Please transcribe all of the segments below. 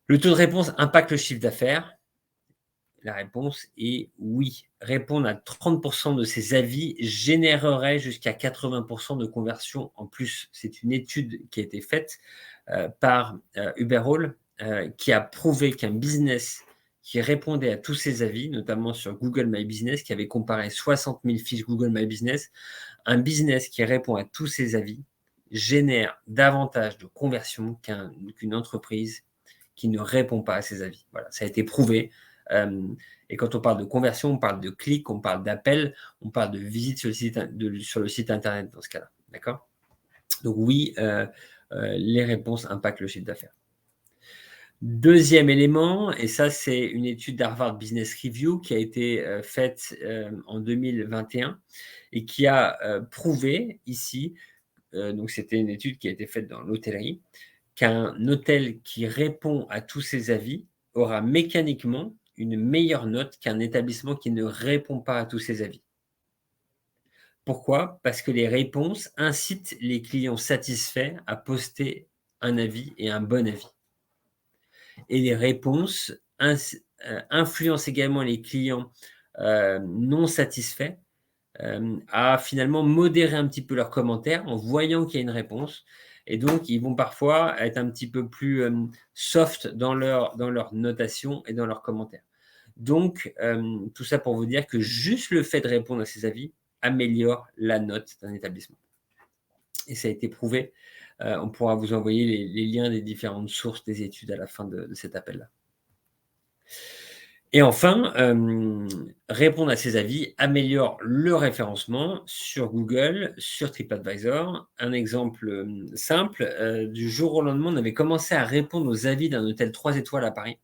Le taux de réponse impacte le chiffre d'affaires? La réponse est oui. Répondre à 30% de ces avis générerait jusqu'à 80% de conversions en plus. C'est une étude qui a été faite par Uberall qui a prouvé qu'un business qui répondait à tous ces avis, notamment sur Google My Business, qui avait comparé 60 000 fiches Google My Business, un business qui répond à tous ces avis génère davantage de conversions qu'une entreprise qui ne répond pas à ces avis. Voilà, ça a été prouvé. Et quand on parle de conversion, on parle de clics, on parle d'appels, on parle de visites sur le site internet dans ce cas-là. D'accord? Donc oui, les réponses impactent le chiffre d'affaires. Deuxième élément, et ça c'est une étude d'Harvard Business Review qui a été faite en 2021 et qui a prouvé ici, donc c'était une étude qui a été faite dans l'hôtellerie, qu'un hôtel qui répond à tous ses avis aura mécaniquement une meilleure note qu'un établissement qui ne répond pas à tous ses avis. Pourquoi? Parce que les réponses incitent les clients satisfaits à poster un avis et un bon avis. Et les réponses influencent également les clients non satisfaits à finalement modérer un petit peu leurs commentaires en voyant qu'il y a une réponse. Et donc, ils vont parfois être un petit peu plus soft dans leur notation et dans leurs commentaires. Donc, tout ça pour vous dire que juste le fait de répondre à ces avis améliore la note d'un établissement. Et ça a été prouvé. On pourra vous envoyer les liens des différentes sources des études à la fin de cet appel-là. Et enfin, répondre à ces avis améliore le référencement sur Google, sur TripAdvisor. Un exemple simple, du jour au lendemain, on avait commencé à répondre aux avis d'un hôtel 3 étoiles à Paris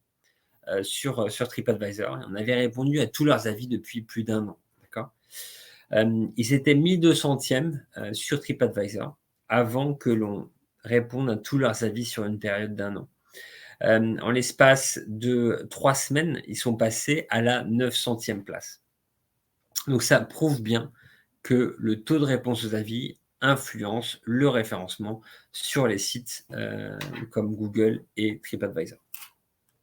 sur TripAdvisor. On avait répondu à tous leurs avis depuis plus d'1 an. D'accord? Ils s'étaient mis 200e sur TripAdvisor avant que l'on réponde à tous leurs avis sur une période d'1 an. En l'espace de 3 semaines, ils sont passés à la 900e place. Donc ça prouve bien que le taux de réponse aux avis influence le référencement sur les sites comme Google et TripAdvisor.